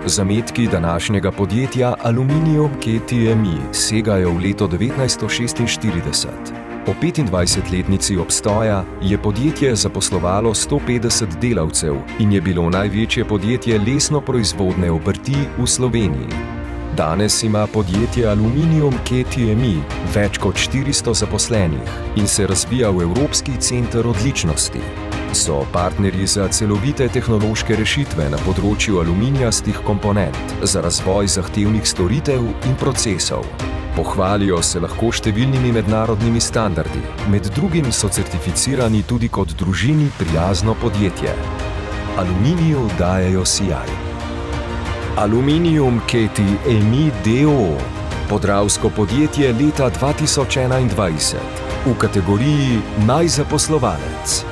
Zametki današnjega podjetja Aluminium KTMI segajo v leto 1946. Po 25-letnici obstoja je podjetje zaposlovalo 150 delavcev in je bilo največje podjetje lesnoproizvodne obrti v Sloveniji. Danes ima podjetje Aluminium KTMI več kot 400 zaposlenih in se razvija v Evropski center odličnosti. So partnerji za celovite tehnološke rešitve na področju aluminijastih komponent, za razvoj zahtevnih storitev in procesov. Pohvalijo se lahko številnimi mednarodnimi standardi, med drugim so certificirani tudi kot družini prijazno podjetje. Aluminiju dajejo sijaj. Aluminium KTMI d.o.o. Podravsko podjetje leta 2021 v kategoriji Naj zaposlovalec.